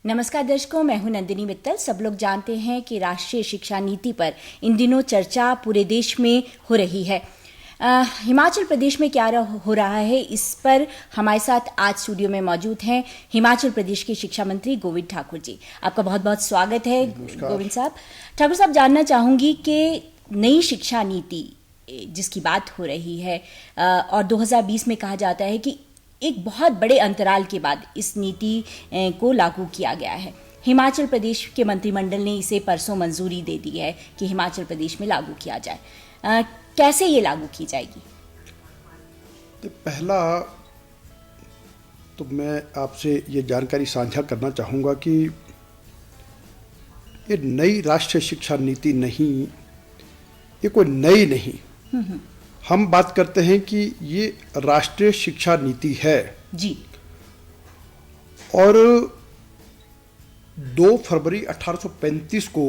नमस्कार दर्शकों, मैं हूं नंदिनी मित्तल। सब लोग जानते हैं कि राष्ट्रीय शिक्षा नीति पर इन दिनों चर्चा पूरे देश में हो रही है। हिमाचल प्रदेश में क्या हो रहा है, इस पर हमारे साथ आज स्टूडियो में मौजूद हैं हिमाचल प्रदेश के शिक्षा मंत्री गोविंद ठाकुर जी। आपका बहुत बहुत स्वागत है गोविंद साहब। ठाकुर साहब, जानना चाहूँगी कि नई शिक्षा नीति जिसकी बात हो रही है और 2020 में कहा जाता है कि एक बहुत बड़े अंतराल के बाद इस नीति को लागू किया गया है। हिमाचल प्रदेश के मंत्रिमंडल ने इसे परसों मंजूरी दे दी है कि हिमाचल प्रदेश में लागू किया जाए। कैसे ये लागू की जाएगी? तो पहला तो मैं आपसे ये जानकारी साझा करना चाहूँगा कि ये नई राष्ट्रीय शिक्षा नीति नहीं, ये कोई नई नहीं। हम बात करते हैं कि ये राष्ट्रीय शिक्षा नीति है जी। और 2 फरवरी 1835 को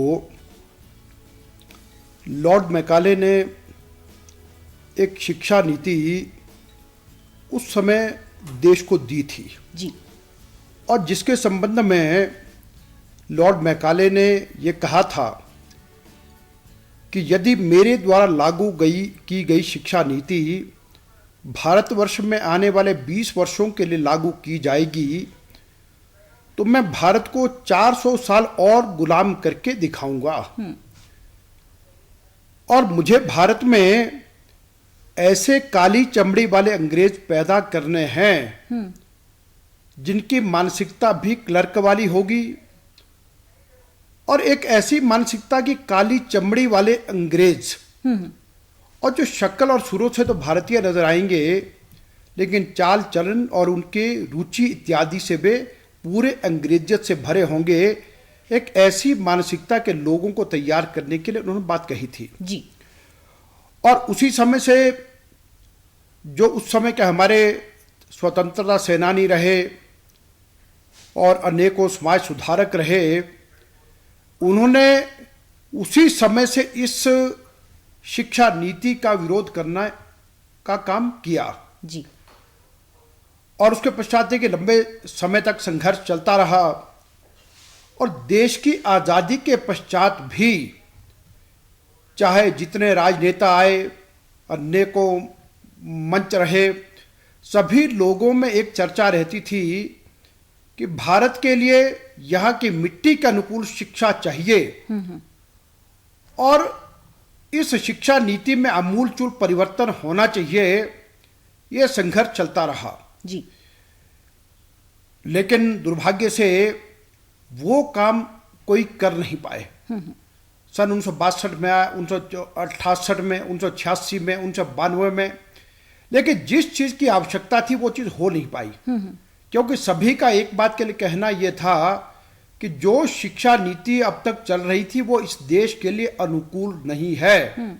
लॉर्ड मैकाले ने एक शिक्षा नीति उस समय देश को दी थी जी। और जिसके संबंध में लॉर्ड मैकाले ने ये कहा था कि यदि मेरे द्वारा लागू की गई शिक्षा नीति भारतवर्ष में आने वाले 20 वर्षों के लिए लागू की जाएगी तो मैं भारत को 400 साल और गुलाम करके दिखाऊंगा। और मुझे भारत में ऐसे काली चमड़ी वाले अंग्रेज पैदा करने हैं जिनकी मानसिकता भी क्लर्क वाली होगी और एक ऐसी मानसिकता की काली चमड़ी वाले अंग्रेज और जो शक्ल और सुरों से तो भारतीय नजर आएंगे लेकिन चाल चलन और उनके रुचि इत्यादि से वे पूरे अंग्रेजियत से भरे होंगे। एक ऐसी मानसिकता के लोगों को तैयार करने के लिए उन्होंने बात कही थी जी। और उसी समय से जो उस समय के हमारे स्वतंत्रता सेनानी रहे और अनेकों समाज सुधारक रहे, उन्होंने उसी समय से इस शिक्षा नीति का विरोध करने का काम किया जी। और उसके पश्चात के लंबे समय तक संघर्ष चलता रहा और देश की आज़ादी के पश्चात भी चाहे जितने राजनेता आए, अनेकों मंच रहे, सभी लोगों में एक चर्चा रहती थी कि भारत के लिए यहाँ की मिट्टी के अनुकूल शिक्षा चाहिए और इस शिक्षा नीति में आमूलचूल परिवर्तन होना चाहिए। यह संघर्ष चलता रहा जी। लेकिन दुर्भाग्य से वो काम कोई कर नहीं पाए। सन 1962 में, 1968 में, 1986 में, 1992 में, लेकिन जिस चीज की आवश्यकता थी वो चीज हो नहीं पाई क्योंकि सभी का एक बात के लिए कहना यह था कि जो शिक्षा नीति अब तक चल रही थी वो इस देश के लिए अनुकूल नहीं है।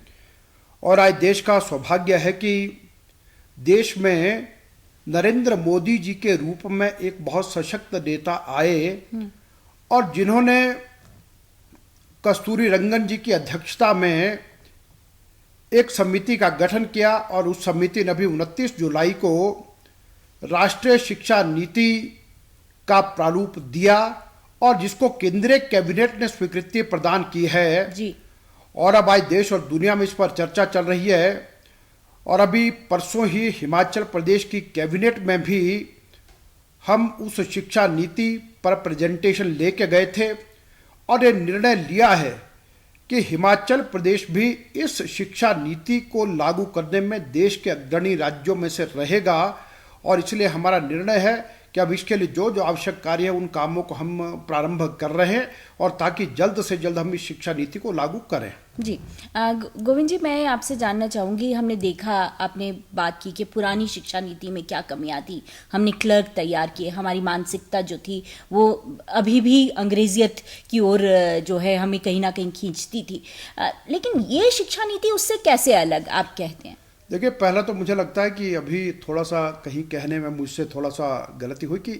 और आज देश का सौभाग्य है कि देश में नरेंद्र मोदी जी के रूप में एक बहुत सशक्त नेता आए और जिन्होंने कस्तूरी रंगन जी की अध्यक्षता में एक समिति का गठन किया और उस समिति ने अभी 29 जुलाई को राष्ट्रीय शिक्षा नीति का प्रारूप दिया और जिसको केंद्रीय कैबिनेट ने स्वीकृति प्रदान की है जी। और अब आज देश और दुनिया में इस पर चर्चा चल रही है। और अभी परसों ही हिमाचल प्रदेश की कैबिनेट में भी हम उस शिक्षा नीति पर प्रेजेंटेशन लेके गए थे और ये निर्णय लिया है कि हिमाचल प्रदेश भी इस शिक्षा नीति को लागू करने में देश के अग्रणी राज्यों में से रहेगा। और इसलिए हमारा निर्णय है कि अब इसके लिए जो जो आवश्यक कार्य है उन कामों को हम प्रारंभ कर रहे हैं और ताकि जल्द से जल्द हम इस शिक्षा नीति को लागू करें। जी। गोविंद जी, मैं आपसे जानना चाहूँगी, हमने देखा, आपने बात की कि पुरानी शिक्षा नीति में क्या कमियां थी। हमने क्लर्क तैयार किए, हमारी मानसिकता जो थी वो अभी भी अंग्रेजियत की ओर जो है हमें कहीं ना कहीं खींचती थी। लेकिन ये शिक्षा नीति उससे कैसे अलग आप कहते हैं? देखिए, पहला तो मुझे लगता है कि अभी थोड़ा सा कहीं कहने में मुझसे थोड़ा सा गलती हुई कि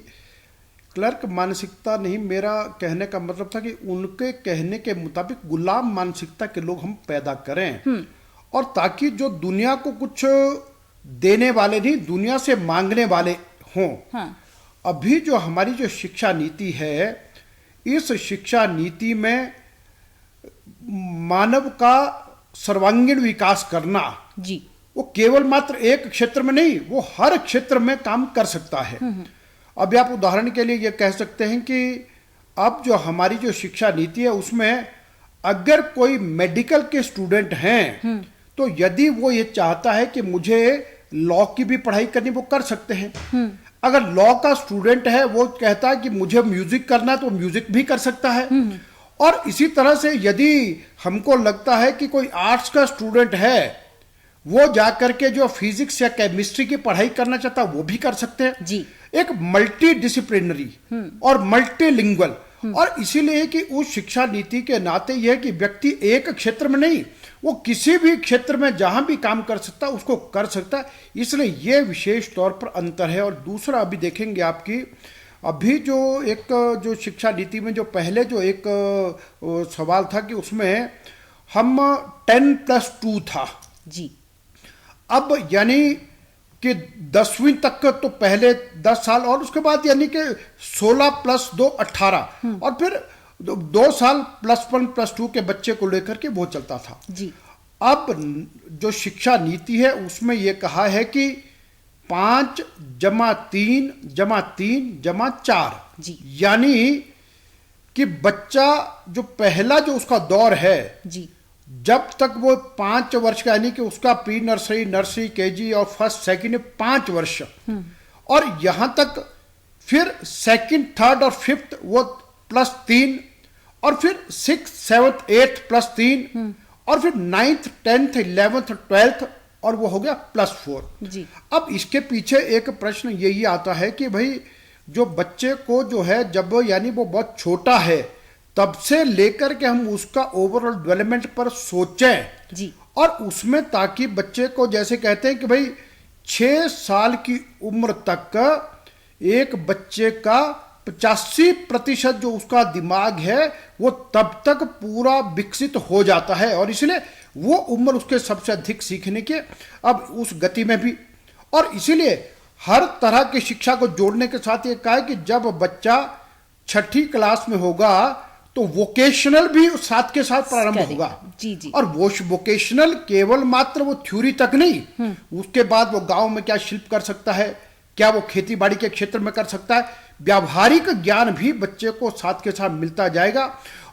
क्लर्क मानसिकता नहीं, मेरा कहने का मतलब था कि उनके कहने के मुताबिक गुलाम मानसिकता के लोग हम पैदा करें और ताकि जो दुनिया को कुछ देने वाले नहीं, दुनिया से मांगने वाले हों। हाँ। अभी जो हमारी जो शिक्षा नीति है इस शिक्षा नीति में मानव का सर्वांगीण विकास करना जी, वो केवल मात्र एक क्षेत्र में नहीं, वो हर क्षेत्र में काम कर सकता है। अब आप उदाहरण के लिए ये कह सकते हैं कि अब जो हमारी जो शिक्षा नीति है उसमें अगर कोई मेडिकल के स्टूडेंट हैं तो यदि वो ये चाहता है कि मुझे लॉ की भी पढ़ाई करनी, वो कर सकते हैं। अगर लॉ का स्टूडेंट है, वो कहता है कि मुझे म्यूजिक करना है, तो म्यूजिक भी कर सकता है। और इसी तरह से यदि हमको लगता है कि कोई आर्ट्स का स्टूडेंट है, वो जाकर के जो फिजिक्स या केमिस्ट्री की पढ़ाई करना चाहता है, वो भी कर सकते हैं जी। एक मल्टी डिसिप्लिनरी और मल्टीलिंगुअल, और इसीलिए कि उस शिक्षा नीति के नाते यह है कि व्यक्ति एक क्षेत्र में नहीं, वो किसी भी क्षेत्र में जहां भी काम कर सकता है उसको कर सकता है। इसलिए यह विशेष तौर पर अंतर है। और दूसरा अभी देखेंगे आपकी अभी जो शिक्षा नीति में जो पहले जो एक सवाल था कि उसमें हम 10+2 था जी, अब यानी कि 10वीं तक तो पहले 10 साल और उसके बाद यानी कि 16+2 18 और फिर 2 साल +1+2 के बच्चे को लेकर के वो चलता था जी। अब जो शिक्षा नीति है उसमें ये कहा है कि 5 + 3 + 3 + 4 जी। यानी कि बच्चा जो पहला जो उसका दौर है जी, जब तक वो 5 वर्ष का, यानी कि उसका प्री नर्सरी, नर्सरी, केजी और फर्स्ट सेकंड 5 वर्ष, और यहां तक फिर सेकंड, थर्ड और फिफ्थ वो +3, और फिर 6, 7, 8 +3, और फिर 9th, 10th, 11th, 12th, और वो हो गया +4 जी। अब इसके पीछे एक प्रश्न यही आता है कि भाई जो बच्चे को जो है जब यानी वो बहुत छोटा है तब से लेकर के हम उसका ओवरऑल डेवलपमेंट पर सोचें जी, और उसमें ताकि बच्चे को जैसे कहते हैं कि भाई 6 साल की उम्र तक एक बच्चे का 85% जो उसका दिमाग है वो तब तक पूरा विकसित हो जाता है, और इसलिए वो उम्र उसके सबसे अधिक सीखने के अब उस गति में भी, और इसीलिए हर तरह की शिक्षा को जोड़ने के साथ ये कहा है कि जब बच्चा 6ठी क्लास में होगा तो वोकेशनल भी साथ के साथ प्रारंभ होगा जी जी। और वो वोकेशनल केवल मात्र वो थ्योरी तक नहीं, उसके बाद वो गांव में क्या शिल्प कर सकता है, क्या वो खेती बाड़ी के क्षेत्र में कर सकता है, व्यावहारिक ज्ञान भी बच्चे को साथ के साथ मिलता जाएगा।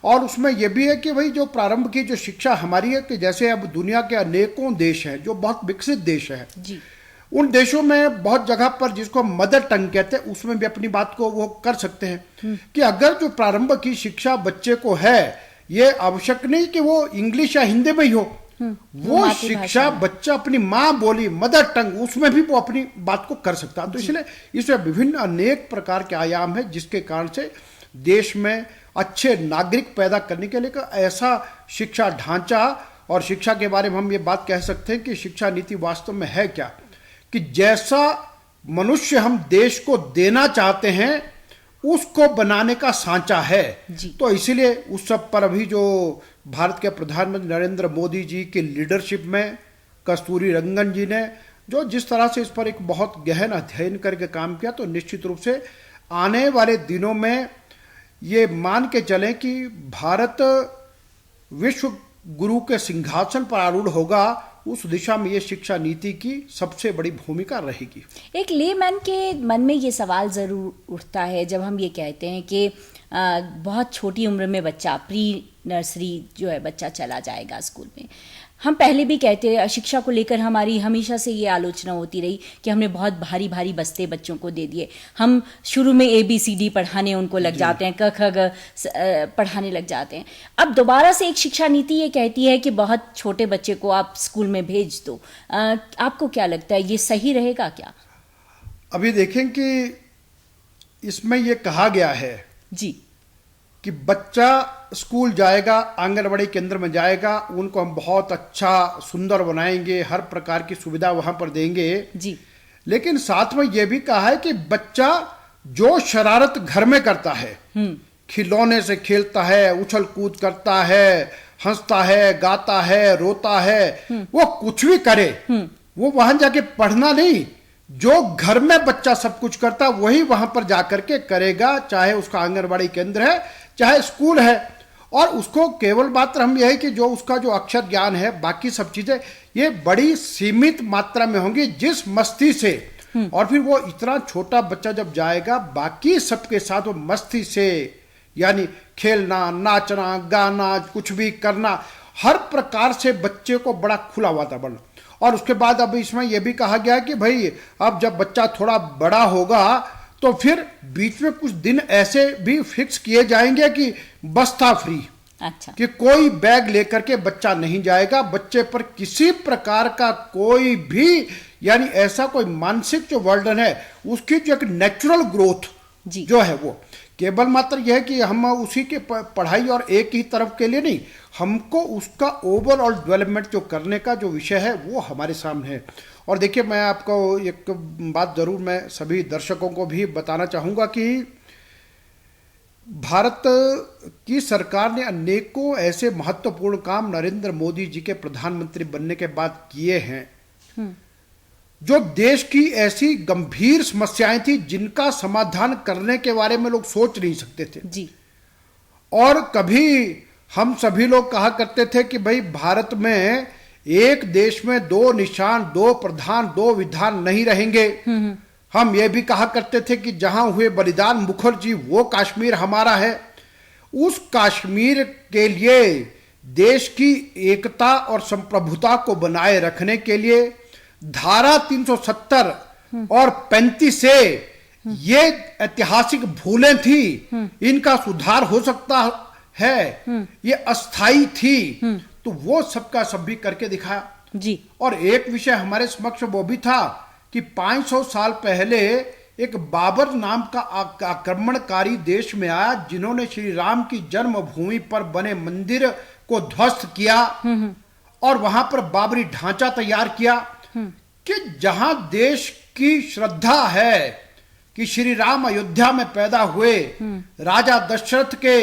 और उसमें यह भी है कि भाई जो प्रारंभ की जो शिक्षा हमारी है कि जैसे अब दुनिया के अनेकों देश हैं जो बहुत विकसित देश है जी, उन देशों में बहुत जगह पर जिसको मदर टंग कहते हैं उसमें भी अपनी बात को वो कर सकते हैं कि अगर जो प्रारंभ की शिक्षा बच्चे को है, ये आवश्यक नहीं कि वो इंग्लिश या हिंदी में ही हो, वो शिक्षा बच्चा अपनी माँ बोली मदर टंग उसमें भी वो अपनी बात को कर सकता है। तो इसलिए इसमें विभिन्न अनेक प्रकार के आयाम है जिसके कारण से देश में अच्छे नागरिक पैदा करने के लिए ऐसा शिक्षा ढांचा और शिक्षा के बारे में हम ये बात कह सकते हैं कि शिक्षा नीति वास्तव में है क्या, कि जैसा मनुष्य हम देश को देना चाहते हैं उसको बनाने का सांचा है। तो इसीलिए उस सब पर अभी जो भारत के प्रधानमंत्री नरेंद्र मोदी जी की लीडरशिप में कस्तूरी रंगन जी ने जो जिस तरह से इस पर एक बहुत गहन अध्ययन करके काम किया, तो निश्चित रूप से आने वाले दिनों में ये मान के चलें कि भारत विश्व गुरु के सिंहासन पर आरूढ़ होगा, उस दिशा में ये शिक्षा नीति की सबसे बड़ी भूमिका रहेगी। एक लेमैन के मन में ये सवाल ज़रूर उठता है जब हम ये कहते हैं कि बहुत छोटी उम्र में बच्चा प्री नर्सरी जो है बच्चा चला जाएगा स्कूल में। हम पहले भी कहते हैं शिक्षा को लेकर हमारी हमेशा से ये आलोचना होती रही कि हमने बहुत भारी भारी बस्ते बच्चों को दे दिए। हम शुरू में ABCD पढ़ाने उनको लग जाते हैं, क ख ग पढ़ाने लग जाते हैं। अब दोबारा से एक शिक्षा नीति ये कहती है कि बहुत छोटे बच्चे को आप स्कूल में भेज दो। आपको क्या लगता है ये सही रहेगा क्या? अभी देखें कि इसमें ये कहा गया है जी कि बच्चा स्कूल जाएगा, आंगनबाड़ी केंद्र में जाएगा, उनको हम बहुत अच्छा सुंदर बनाएंगे, हर प्रकार की सुविधा वहां पर देंगे जी। लेकिन साथ में यह भी कहा है कि बच्चा जो शरारत घर में करता है, खिलौने से खेलता है, उछल कूद करता है, हंसता है, गाता है, रोता है, वो कुछ भी करे, वो वहां जाके पढ़ना नहीं, जो घर में बच्चा सब कुछ करता वही वहां पर जाकर के करेगा, चाहे उसका आंगनबाड़ी केंद्र है, चाहे स्कूल है, और उसको केवल मात्र हम यह है कि जो उसका जो अक्षर ज्ञान है, बाकी सब चीजें ये बड़ी सीमित मात्रा में होंगी जिस मस्ती से, और फिर वो इतना छोटा बच्चा जब जाएगा बाकी सबके साथ वो मस्ती से, यानी खेलना, नाचना, गाना, कुछ भी करना, हर प्रकार से बच्चे को बड़ा खुला वातावरण। और उसके बाद अब इसमें यह भी कहा गया कि भाई अब जब बच्चा थोड़ा बड़ा होगा तो फिर बीच में कुछ दिन ऐसे भी फिक्स किए जाएंगे कि बस्ता फ्री, अच्छा, कि कोई बैग लेकर के बच्चा नहीं जाएगा, बच्चे पर किसी प्रकार का कोई भी, यानी ऐसा कोई मानसिक जो वर्डन है उसकी जो एक नेचुरल ग्रोथ जो है वो केवल मात्र यह है कि हम उसी के पढ़ाई और एक ही तरफ के लिए नहीं, हमको उसका ओवरऑल डेवलपमेंट जो करने का जो विषय है वो हमारे सामने है। और देखिए, मैं आपको एक बात जरूर मैं सभी दर्शकों को भी बताना चाहूँगा कि भारत की सरकार ने अनेकों ऐसे महत्वपूर्ण काम नरेंद्र मोदी जी के प्रधानमंत्री बनने के बाद किए हैं जो देश की ऐसी गंभीर समस्याएं थी जिनका समाधान करने के बारे में लोग सोच नहीं सकते थे जी। और कभी हम सभी लोग कहा करते थे कि भाई भारत में एक देश में दो निशान, दो प्रधान, दो विधान नहीं रहेंगे। हम ये भी कहा करते थे कि जहां हुए बलिदान मुखर्जी वो कश्मीर हमारा है। उस कश्मीर के लिए देश की एकता और संप्रभुता को बनाए रखने के लिए धारा 370 और 35 से ये ऐतिहासिक भूलें थी, इनका सुधार हो सकता है, ये अस्थाई थी, तो वो सबका सब भी करके दिखाया जी। और एक विषय हमारे समक्ष वो भी था कि 500 साल पहले एक बाबर नाम का आक्रमणकारी देश में आया जिन्होंने श्री राम की जन्मभूमि पर बने मंदिर को ध्वस्त किया और वहां पर बाबरी ढांचा तैयार किया कि जहां देश की श्रद्धा है कि श्री राम अयोध्या में पैदा हुए, राजा दशरथ के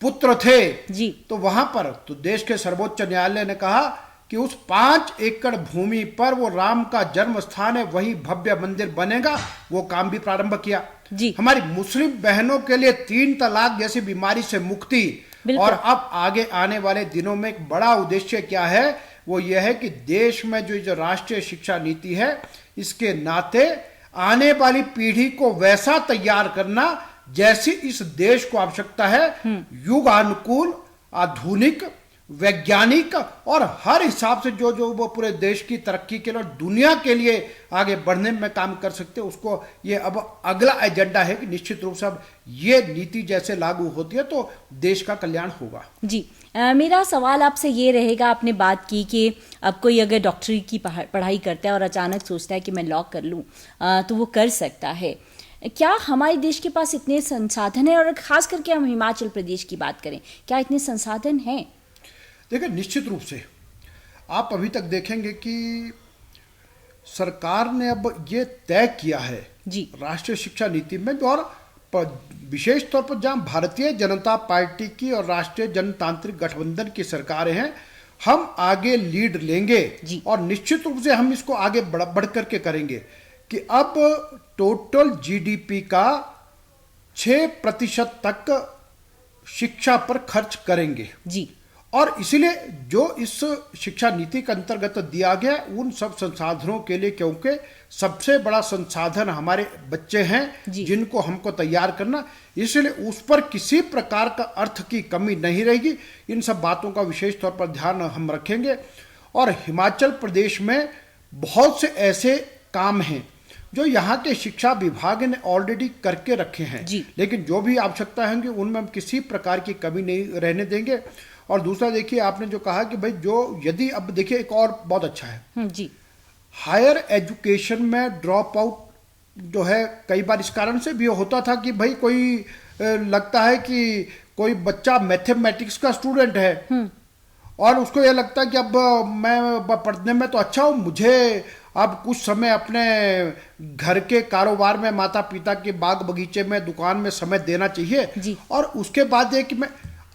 पुत्र थे जी। तो वहां पर तो देश के सर्वोच्च न्यायालय ने कहा कि उस 5 एकड़ भूमि पर वो राम का जन्म स्थान है, वही भव्य मंदिर बनेगा। वो काम भी प्रारंभ किया जी। हमारी मुस्लिम बहनों के लिए 3 तलाक जैसी बीमारी से मुक्ति। और अब आगे आने वाले दिनों में एक बड़ा उद्देश्य क्या है, वो यह है कि देश में जो राष्ट्रीय शिक्षा नीति है इसके नाते आने वाली पीढ़ी को वैसा तैयार करना जैसी इस देश को आवश्यकता है, युगानुकूल, आधुनिक, वैज्ञानिक और हर हिसाब से जो वो पूरे देश की तरक्की के लिए और दुनिया के लिए आगे बढ़ने में काम कर सकते हैं, उसको ये अब अगला एजेंडा है कि निश्चित रूप से अब ये नीति जैसे लागू होती है तो देश का कल्याण होगा। जी। मेरा सवाल आपसे ये रहेगा, आपने बात की कि अब कोई अगर डॉक्टरी की पढ़ाई करता है और अचानक सोचता है कि मैं लॉ कर लूँ तो वो कर सकता है। क्या हमारे देश के पास इतने संसाधन हैं, और खास करके हम हिमाचल प्रदेश की बात करें, क्या इतने संसाधन हैं? देखिए, निश्चित रूप से आप अभी तक देखेंगे कि सरकार ने अब ये तय किया है जी राष्ट्रीय शिक्षा नीति में, और विशेष तौर पर जहां भारतीय जनता पार्टी की और राष्ट्रीय जनतांत्रिक गठबंधन की सरकारें हैं, हम आगे लीड लेंगे और निश्चित रूप से हम इसको आगे बढ़ करके करेंगे कि अब टोटल जीडीपी का 6% तक शिक्षा पर खर्च करेंगे जी। और इसलिए जो इस शिक्षा नीति के अंतर्गत दिया गया उन सब संसाधनों के लिए, क्योंकि सबसे बड़ा संसाधन हमारे बच्चे हैं जिनको हमको तैयार करना, इसलिए उस पर किसी प्रकार का अर्थ की कमी नहीं रहेगी। इन सब बातों का विशेष तौर पर ध्यान हम रखेंगे। और हिमाचल प्रदेश में बहुत से ऐसे काम हैं जो यहाँ के शिक्षा विभाग ने ऑलरेडी करके रखे हैं, लेकिन जो भी आवश्यकता होंगी उनमें हम किसी प्रकार की कमी नहीं रहने देंगे। और दूसरा देखिए, आपने जो कहा कि भाई जो यदि अब देखिए एक और बहुत अच्छा है जी, हायर एजुकेशन में ड्रॉप आउट जो है कई बार इस कारण से भी होता था कि भाई कोई लगता है कि कोई बच्चा मैथमेटिक्स का स्टूडेंट है और उसको यह लगता है कि अब मैं पढ़ने में तो अच्छा हूँ, मुझे अब कुछ समय अपने घर के कारोबार में, माता पिता के बाग बगीचे में, दुकान में समय देना चाहिए। और उसके बाद ये कि मैं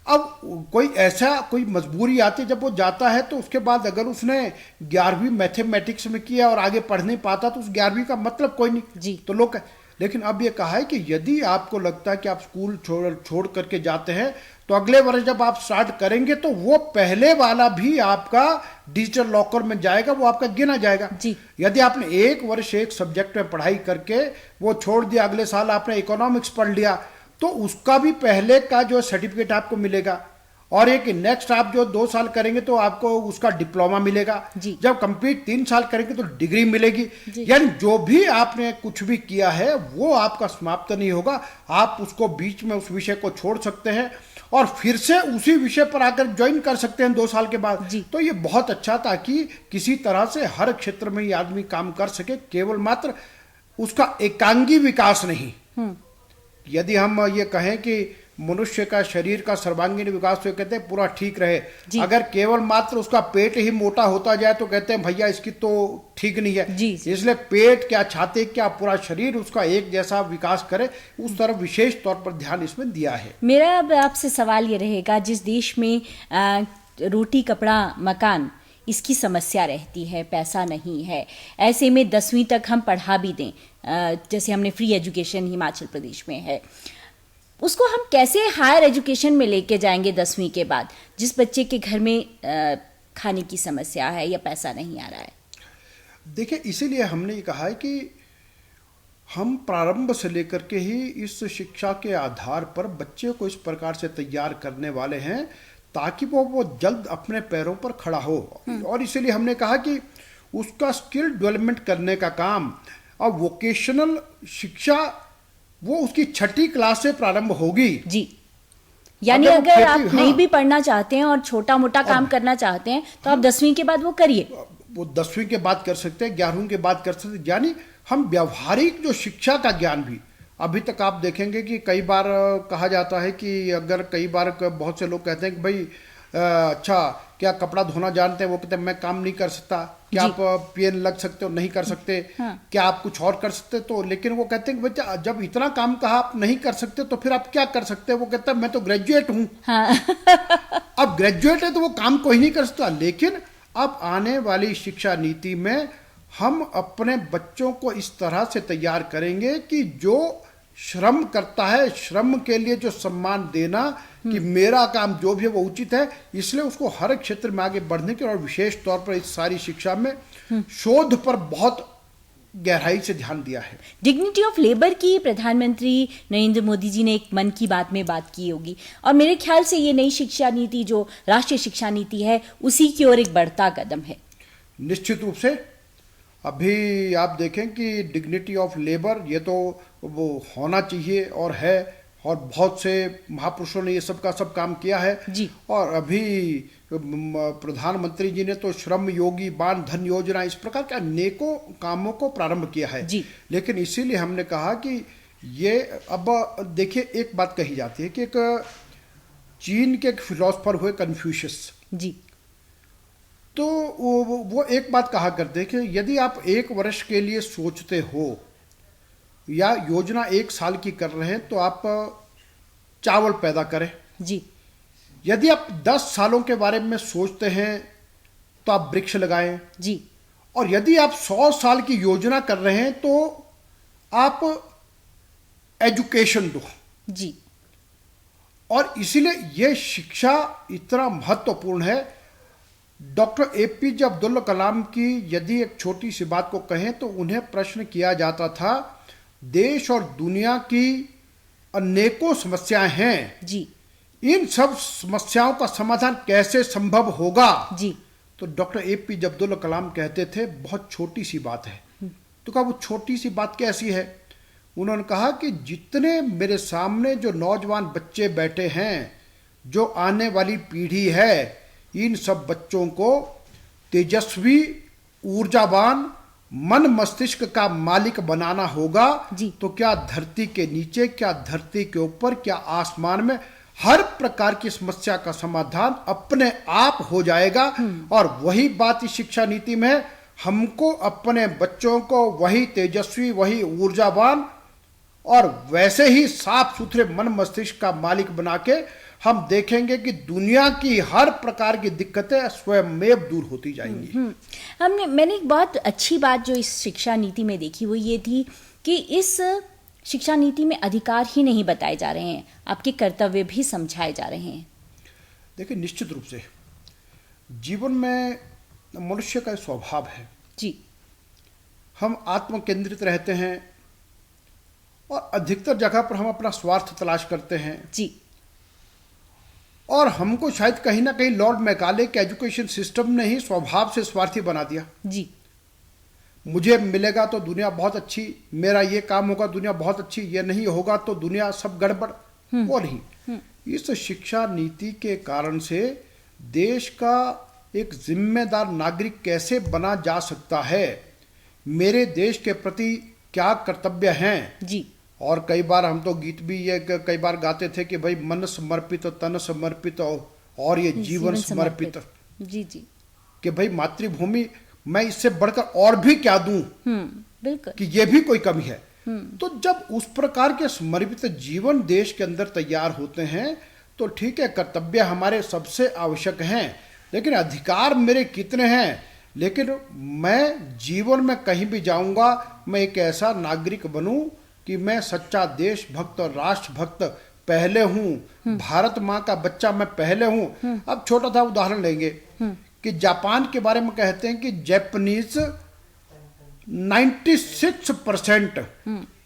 अब कोई ऐसा कोई मजबूरी आती है जब वो जाता है तो उसके बाद अगर उसने 11वीं मैथमेटिक्स में किया और आगे पढ़ नहीं पाता तो उस 11वीं का मतलब कोई नहीं। तो लोग, लेकिन अब ये कहा है कि यदि आपको लगता है कि आप स्कूल छोड़ करके जाते हैं तो अगले वर्ष जब आप स्टार्ट करेंगे तो वो पहले वाला भी आपका डिजिटल लॉकर में जाएगा, वो आपका गिना जाएगा जी। यदि आपने एक वर्ष एक सब्जेक्ट में पढ़ाई करके वो छोड़ दिया, अगले साल आपने इकोनॉमिक्स पढ़ लिया, तो उसका भी पहले का जो सर्टिफिकेट आपको मिलेगा। और एक नेक्स्ट आप जो 2 साल करेंगे तो आपको उसका डिप्लोमा मिलेगा। जब कंप्लीट 3 साल करेंगे तो डिग्री मिलेगी। यानी जो भी आपने कुछ भी किया है वो आपका समाप्त नहीं होगा, आप उसको बीच में उस विषय को छोड़ सकते हैं और फिर से उसी विषय पर आकर ज्वाइन कर सकते हैं 2 साल के बाद। तो ये बहुत अच्छा, ताकि किसी तरह से हर क्षेत्र में ये आदमी काम कर सके, केवल मात्र उसका एकांगी विकास नहीं। यदि हम ये कहें कि मनुष्य का शरीर का सर्वांगीण विकास तो कहते हैं पूरा ठीक रहे, अगर केवल मात्र उसका पेट ही मोटा होता जाए तो कहते हैं भैया इसकी तो ठीक नहीं है। इसलिए पेट क्या, छाती क्या, पूरा शरीर उसका एक जैसा विकास करे, उस तरफ विशेष तौर पर ध्यान इसमें दिया है। मेरा अब आपसे सवाल ये रहेगा, जिस देश में रोटी कपड़ा मकान इसकी समस्या रहती है, पैसा नहीं है, ऐसे में 10वीं तक हम पढ़ा भी दें, जैसे हमने फ्री एजुकेशन हिमाचल प्रदेश में है, उसको हम कैसे हायर एजुकेशन में लेके जाएंगे 10वीं के बाद, जिस बच्चे के घर में खाने की समस्या है या पैसा नहीं आ रहा है? देखिए, इसीलिए हमने ये कहा है कि हम प्रारंभ से लेकर के ही इस शिक्षा के आधार पर बच्चे को इस प्रकार से तैयार करने वाले हैं ताकि वो जल्द अपने पैरों पर खड़ा हो। और इसीलिए हमने कहा कि उसका स्किल डेवलपमेंट करने का काम और वोकेशनल शिक्षा वो उसकी 6ठी क्लास से प्रारंभ होगी। जी, यानी अगर आप नहीं भी पढ़ना चाहते हैं और छोटा मोटा काम करना चाहते हैं तो आप 10वीं के बाद वो करिए। वो 10वीं के बाद कर सकते हैं, 11वीं के बाद कर सकते हैं। यानी हम व्यावहारिक जो शिक्षा का ज्ञान भी, अभी तक आप देखेंगे कि कई बार कहा जाता है कि अगर कई बार बहुत से लोग कहते हैं कि भाई अच्छा क्या कपड़ा धोना जानते हैं, वो कहते हैं मैं काम नहीं कर सकता। क्या आप पीएन लग सकते हो? नहीं कर सकते। क्या आप कुछ और कर सकते? तो लेकिन वो कहते हैं कि बच्चा जब इतना काम कहा आप नहीं कर सकते तो फिर आप क्या कर सकते हैं? वो कहता है मैं तो ग्रेजुएट हूं। अब ग्रेजुएट है तो वो काम कोई नहीं कर सकता। लेकिन अब आने वाली शिक्षा नीति में हम अपने बच्चों को इस तरह से तैयार करेंगे कि जो श्रम करता है, श्रम के लिए जो सम्मान देना कि मेरा काम जो भी है वो उचित है, इसलिए उसको हर क्षेत्र में आगे बढ़ने के और विशेष तौर पर इस सारी शिक्षा में शोध पर बहुत गहराई से ध्यान दिया है। डिग्निटी ऑफ लेबर की प्रधानमंत्री नरेंद्र मोदी जी ने एक मन की बात में बात की होगी, और मेरे ख्याल से ये नई शिक्षा नीति जो राष्ट्रीय शिक्षा नीति है उसी की ओर एक बढ़ता कदम है। निश्चित रूप से अभी आप देखें कि डिग्निटी ऑफ लेबर ये तो वो होना चाहिए और है, और बहुत से महापुरुषों ने ये सब का सब काम किया है जी। और अभी प्रधानमंत्री जी ने तो श्रम योगी मान धन योजना इस प्रकार के अनेकों कामों को प्रारंभ किया है जी। लेकिन इसीलिए हमने कहा कि ये अब देखिए, एक बात कही जाती है कि एक चीन के एक फिलोसफर हुए कन्फ्यूशियस जी, तो वो एक बात कहा करते कि यदि आप 1 वर्ष के लिए सोचते हो या योजना 1 साल की कर रहे हैं तो आप चावल पैदा करें जी। यदि आप 10 सालों के बारे में सोचते हैं तो आप वृक्ष लगाएं जी। और यदि आप 100 साल की योजना कर रहे हैं तो आप एजुकेशन दो जी। और इसीलिए ये शिक्षा इतना महत्वपूर्ण है। डॉक्टर एपीजे अब्दुल कलाम की यदि एक छोटी सी बात को कहें तो उन्हें प्रश्न किया जाता था, देश और दुनिया की अनेकों समस्याएं हैं जी, इन सब समस्याओं का समाधान कैसे संभव होगा जी? तो डॉक्टर एपीजे अब्दुल कलाम कहते थे बहुत छोटी सी बात है। तो कहा वो छोटी सी बात कैसी है? उन्होंने कहा कि जितने मेरे सामने जो नौजवान बच्चे बैठे हैं, जो आने वाली पीढ़ी है, इन सब बच्चों को तेजस्वी, ऊर्जावान, मन मस्तिष्क का मालिक बनाना होगा तो क्या धरती के नीचे, क्या धरती के ऊपर, क्या आसमान में हर प्रकार की समस्या का समाधान अपने आप हो जाएगा। और वही बात इस शिक्षा नीति में है, हमको अपने बच्चों को वही तेजस्वी, वही ऊर्जावान और वैसे ही साफ सुथरे मन मस्तिष्क का मालिक बना के हम देखेंगे कि दुनिया की हर प्रकार की दिक्कतें स्वयं दूर होती जाएंगी। मैंने एक बहुत अच्छी बात जो इस शिक्षा नीति में देखी वो ये थी कि इस शिक्षा नीति में अधिकार ही नहीं बताए जा रहे हैं, आपके कर्तव्य भी समझाए जा रहे हैं। देखिए, निश्चित रूप से जीवन में मनुष्य का स्वभाव है, जी, हम आत्म केंद्रित रहते हैं और अधिकतर जगह पर हम अपना स्वार्थ तलाश करते हैं। जी, और हमको शायद कहीं ना कहीं लॉर्ड मैकाले के एजुकेशन सिस्टम ने ही स्वभाव से स्वार्थी बना दिया। जी, मुझे मिलेगा तो दुनिया बहुत अच्छी, मेरा ये काम होगा दुनिया बहुत अच्छी, ये नहीं होगा तो दुनिया सब गड़बड़। वो नहीं, इस शिक्षा नीति के कारण से देश का एक जिम्मेदार नागरिक कैसे बना जा सकता है, मेरे देश के प्रति क्या कर्तव्य हैं। जी, और कई बार हम तो गीत भी ये कई बार गाते थे कि भाई मन समर्पित, तन समर्पित और ये जीवन समर्पित। जी, जी, कि भाई मातृभूमि मैं इससे बढ़कर और भी क्या दूं, बिल्कुल, कि ये भी कोई कमी है। तो जब उस प्रकार के समर्पित जीवन देश के अंदर तैयार होते हैं तो ठीक है, कर्तव्य हमारे सबसे आवश्यक हैं, लेकिन अधिकार मेरे कितने हैं। लेकिन मैं जीवन में कहीं भी जाऊंगा, मैं एक ऐसा नागरिक बनूं कि मैं सच्चा देशभक्त और राष्ट्रभक्त पहले हूं, भारत माँ का बच्चा मैं पहले हूं। अब छोटा सा उदाहरण लेंगे कि जापान के बारे में कहते हैं कि जापानीज 96%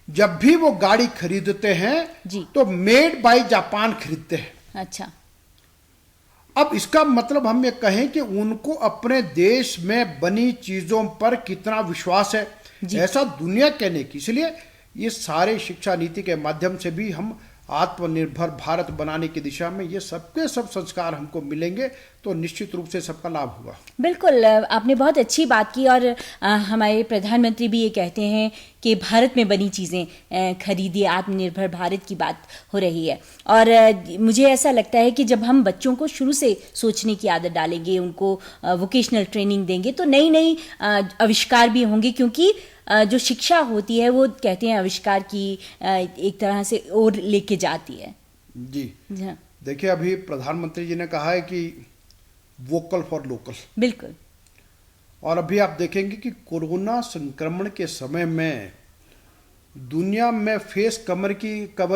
जब भी वो गाड़ी खरीदते हैं तो मेड बाय जापान खरीदते हैं। अच्छा, अब इसका मतलब हम ये कहें कि उनको अपने देश में बनी चीजों पर कितना विश्वास है, ऐसा दुनिया कहने की। इसलिए ये सारे शिक्षा नीति के माध्यम से भी हम आत्मनिर्भर भारत बनाने की दिशा में ये सबके सब संस्कार हमको मिलेंगे तो निश्चित रूप से सबका लाभ होगा। बिल्कुल, आपने बहुत अच्छी बात की। और हमारे प्रधानमंत्री भी ये कहते हैं कि भारत में बनी चीज़ें खरीदिए, आत्मनिर्भर भारत की बात हो रही है। और मुझे ऐसा लगता है कि जब हम बच्चों को शुरू से सोचने की आदत डालेंगे, उनको वोकेशनल ट्रेनिंग देंगे, तो नई नई आविष्कार भी होंगे, क्योंकि जो शिक्षा होती है वो कहते हैं आविष्कार की एक तरह से ओर लेके जाती है। जी, देखिए, अभी प्रधानमंत्री जी ने कहा है कि वोकल फॉर लोकल। बिल्कुल। और अभी आप देखेंगे कि कोरोना संक्रमण के समय में दुनिया में फेस कवर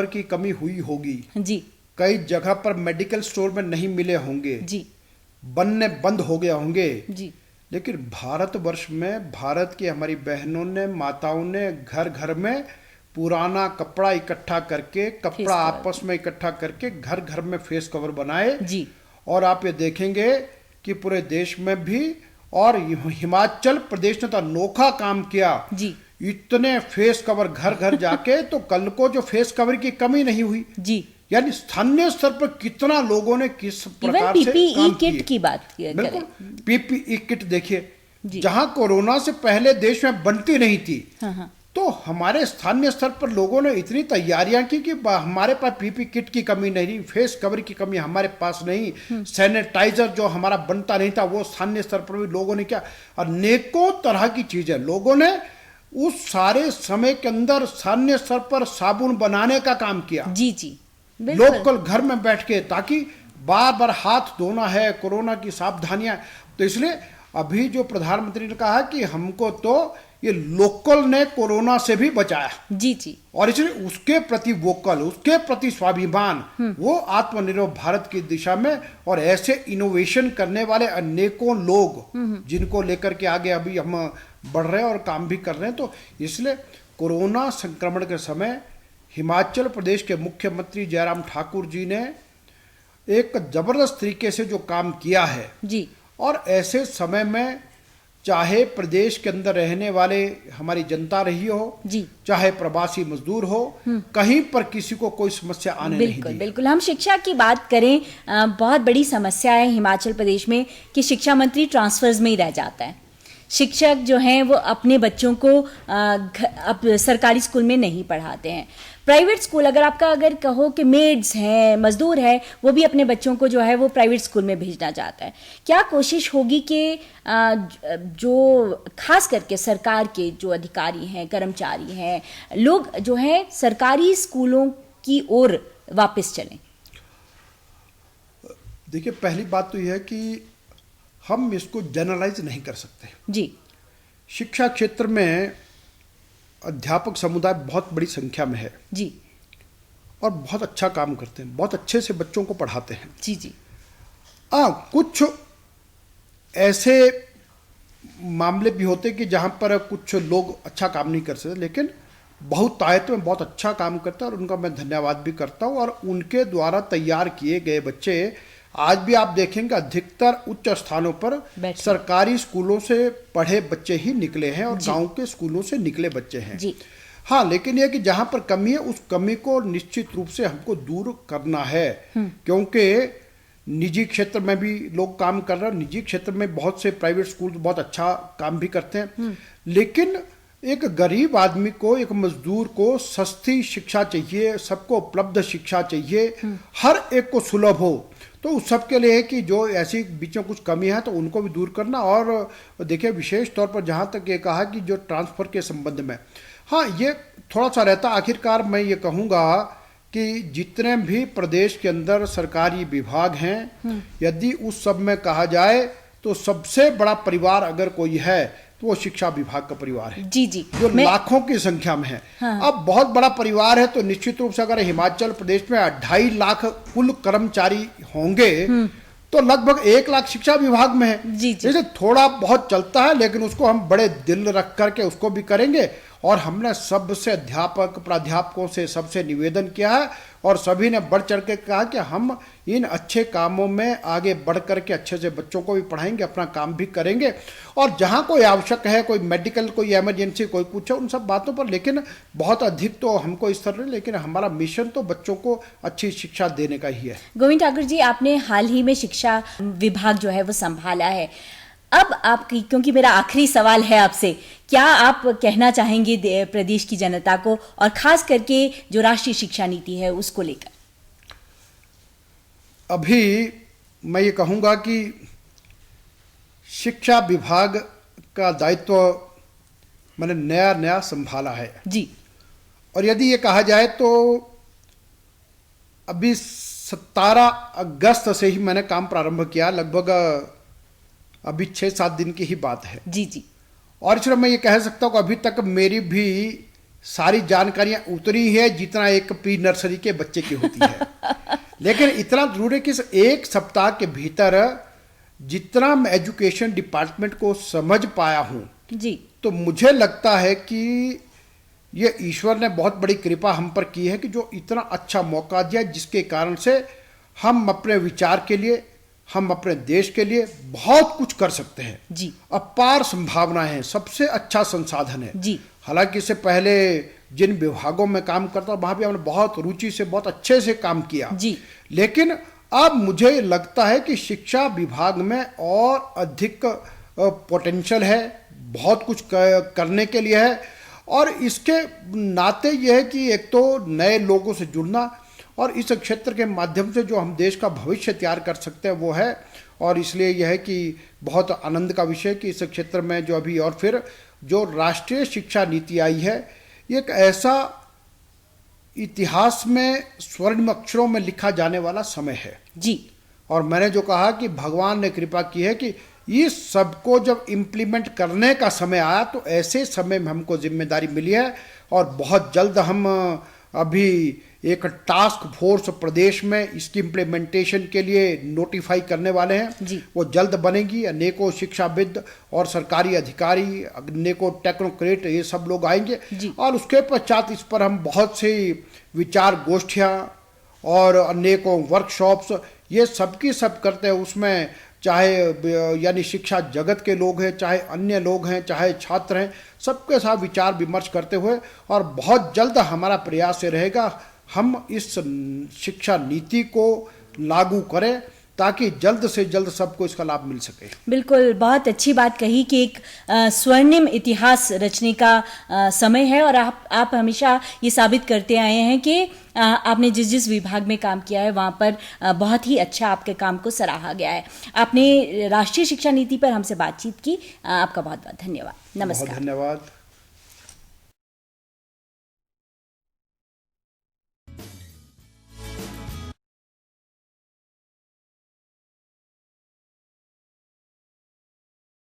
की कमी हुई होगी। जी, कई जगह पर मेडिकल स्टोर में नहीं मिले होंगे, जी, बंद हो गए होंगे। जी, लेकिन भारतवर्ष में भारत की हमारी बहनों ने, माताओं ने घर घर में पुराना कपड़ा इकट्ठा करके, कपड़ा आपस में इकट्ठा करके घर घर में फेस कवर बनाए। जी, और आप ये देखेंगे कि पूरे देश में भी, और हिमाचल प्रदेश ने तो अनोखा काम किया। जी, इतने फेस कवर घर घर जाके तो कल को जो फेस कवर की कमी नहीं हुई। जी, यानी स्थानीय स्तर पर कितना लोगों ने किस प्रकार से पीपीई किट की बात करें। बिल्कुल, पीपीई किट देखिए, जहां कोरोना से पहले देश में बनती नहीं थी, तो हमारे स्थानीय स्तर पर लोगों ने इतनी तैयारियां की कि हमारे पास पीपी किट की कमी नहीं, फेस कवर की कमी हमारे पास नहीं, सैनिटाइजर जो हमारा बनता नहीं था वो स्थानीय स्तर पर भी लोगों ने क्या, अनेकों तरह की चीजें लोगों ने उस सारे समय के अंदर स्थानीय स्तर पर साबुन बनाने का काम किया। जी, जी, लोकल घर में बैठ के, ताकि बार बार हाथ धोना है, कोरोना की सावधानियां। तो इसलिए अभी जो प्रधानमंत्री ने कहा कि हमको तो ये लोकल ने कोरोना से भी बचाया। जी, जी, और इसलिए उसके प्रति वोकल, उसके प्रति स्वाभिमान, वो आत्मनिर्भर भारत की दिशा में, और ऐसे इनोवेशन करने वाले अनेकों लोग जिनको लेकर के आगे अभी हम बढ़ रहे हैं और काम भी कर रहे हैं। तो इसलिए कोरोना संक्रमण के समय हिमाचल प्रदेश के मुख्यमंत्री जयराम ठाकुर जी ने एक जबरदस्त तरीके से जो काम किया है जी, और ऐसे समय में चाहे प्रदेश के अंदर रहने वाले हमारी जनता रही हो जी, चाहे प्रवासी मजदूर हो, कहीं पर किसी को कोई समस्या आने नहीं दी। बिल्कुल। हम शिक्षा की बात करें, बहुत बड़ी समस्या है हिमाचल प्रदेश में कि शिक्षा मंत्री ट्रांसफर्स में ही रह जाता है। शिक्षक जो हैं वो अपने बच्चों को सरकारी स्कूल में नहीं पढ़ाते हैं। प्राइवेट स्कूल, अगर कहो कि मेड्स हैं, मजदूर है, वो भी अपने बच्चों को जो है वो प्राइवेट स्कूल में भेजना चाहता है। क्या कोशिश होगी कि जो खास करके सरकार के जो अधिकारी हैं, कर्मचारी हैं, लोग जो हैं सरकारी स्कूलों की ओर वापस चलें? देखिए, पहली बात तो यह है कि हम इसको जनरलाइज नहीं कर सकते। जी, शिक्षा क्षेत्र में अध्यापक समुदाय बहुत बड़ी संख्या में है जी और बहुत अच्छा काम करते हैं, बहुत अच्छे से बच्चों को पढ़ाते हैं। जी जी कुछ ऐसे मामले भी होते कि जहाँ पर कुछ लोग अच्छा काम नहीं कर सकते, लेकिन बहुत तायत में बहुत अच्छा काम करता है और उनका मैं धन्यवाद भी करता हूँ। और उनके द्वारा तैयार किए गए बच्चे आज भी आप देखेंगे अधिकतर उच्च स्थानों पर सरकारी स्कूलों से पढ़े बच्चे ही निकले हैं और गांव के स्कूलों से निकले बच्चे हैं जी। हाँ, लेकिन यह कि जहां पर कमी है उस कमी को निश्चित रूप से हमको दूर करना है, क्योंकि निजी क्षेत्र में भी लोग काम कर रहे हैं। निजी क्षेत्र में बहुत से प्राइवेट स्कूल बहुत अच्छा काम भी करते हैं, लेकिन एक गरीब आदमी को, एक मजदूर को सस्ती शिक्षा चाहिए, सबको उपलब्ध शिक्षा चाहिए, हर एक को सुलभ हो। तो उस सब के लिए है कि जो ऐसी बीच में कुछ कमी है तो उनको भी दूर करना। और देखिए विशेष तौर पर जहाँ तक ये कहा कि जो ट्रांसफ़र के संबंध में, हाँ ये थोड़ा सा रहता। आखिरकार मैं ये कहूँगा कि जितने भी प्रदेश के अंदर सरकारी विभाग हैं, यदि उस सब में कहा जाए तो सबसे बड़ा परिवार अगर कोई है तो वो शिक्षा विभाग का परिवार है जी जी, जो लाखों की संख्या में है। हाँ। अब बहुत बड़ा परिवार है तो निश्चित रूप से अगर हिमाचल प्रदेश में 2.5 लाख कुल कर्मचारी होंगे तो लगभग 1 लाख शिक्षा विभाग में है जी जी। जैसे थोड़ा बहुत चलता है, लेकिन उसको हम बड़े दिल रख करके उसको भी करेंगे। और हमने सबसे अध्यापक प्राध्यापकों से सबसे निवेदन किया है और सभी ने बढ़ चढ़ के कहा कि हम इन अच्छे कामों में आगे बढ़ करके अच्छे से बच्चों को भी पढ़ाएंगे, अपना काम भी करेंगे। और जहाँ कोई आवश्यक है, कोई मेडिकल, कोई इमरजेंसी, कोई कुछ है, उन सब बातों पर, लेकिन बहुत अधिक तो हमको इस तरह, लेकिन हमारा मिशन तो बच्चों को अच्छी शिक्षा देने का ही है। गोविंद ठाकुर जी, आपने हाल ही में शिक्षा विभाग जो है वो संभाला है। अब आपकी, क्योंकि मेरा आखिरी सवाल है आपसे, क्या आप कहना चाहेंगे प्रदेश की जनता को और खास करके जो राष्ट्रीय शिक्षा नीति है उसको लेकर? अभी मैं ये कहूँगा कि शिक्षा विभाग का दायित्व मैंने नया संभाला है जी। और यदि ये कहा जाए तो अभी 17 अगस्त से ही मैंने काम प्रारंभ किया, लगभग अभी 6-7 दिन की ही बात है जी जी। और इसलिए मैं ये कह सकता हूँ कि अभी तक मेरी भी सारी जानकारियां उतरी है जितना एक प्री नर्सरी के बच्चे की होती है। लेकिन इतना जरूर है कि इस 1 सप्ताह के भीतर जितना मैं एजुकेशन डिपार्टमेंट को समझ पाया हूँ जी, तो मुझे लगता है कि ये ईश्वर ने बहुत बड़ी कृपा हम पर की है कि जो इतना अच्छा मौका दिया, जिसके कारण से हम अपने विचार के लिए, हम अपने देश के लिए बहुत कुछ कर सकते हैं जी। अपार संभावनाएं हैं, सबसे अच्छा संसाधन है जी। हालांकि इससे पहले जिन विभागों में काम करता वहां भी हमने बहुत रुचि से, बहुत अच्छे से काम किया जी। लेकिन अब मुझे लगता है कि शिक्षा विभाग में और अधिक पोटेंशियल है, बहुत कुछ करने के लिए है। और इसके नाते यह है कि एक तो नए लोगों से जुड़ना और इस क्षेत्र के माध्यम से जो हम देश का भविष्य तैयार कर सकते हैं वो है। और इसलिए यह है कि बहुत आनंद का विषय कि इस क्षेत्र में जो अभी और फिर जो राष्ट्रीय शिक्षा नीति आई है, ये एक ऐसा इतिहास में स्वर्णिम अक्षरों में लिखा जाने वाला समय है जी। और मैंने जो कहा कि भगवान ने कृपा की है कि इस सबको जब इम्प्लीमेंट करने का समय आया तो ऐसे समय में हमको जिम्मेदारी मिली है और बहुत जल्द हम अभी एक टास्क फोर्स प्रदेश में इसकी इम्प्लीमेंटेशन के लिए नोटिफाई करने वाले हैं जी। वो जल्द बनेगी। अनेकों शिक्षाविद और सरकारी अधिकारी, अनेकों टेक्नोक्रेट, ये सब लोग आएंगे और उसके पश्चात इस पर हम बहुत सी विचार गोष्ठियाँ और अनेकों वर्कशॉप्स ये सब की सब करते हैं। उसमें चाहे यानी शिक्षा जगत के लोग हैं, चाहे अन्य लोग हैं, चाहे छात्र हैं, सबके साथ विचार विमर्श करते हुए और बहुत जल्द हमारा प्रयास ये रहेगा हम इस शिक्षा नीति को लागू करें ताकि जल्द से जल्द सबको इसका लाभ मिल सके। बिल्कुल, बहुत अच्छी बात कही कि एक स्वर्णिम इतिहास रचने का समय है और आप हमेशा ये साबित करते आए हैं कि आपने जिस विभाग में काम किया है वहाँ पर बहुत ही अच्छा आपके काम को सराहा गया है। आपने राष्ट्रीय शिक्षा नीति पर हमसे बातचीत की, आपका बहुत बहुत धन्यवाद। नमस्कार। बहुत धन्यवाद।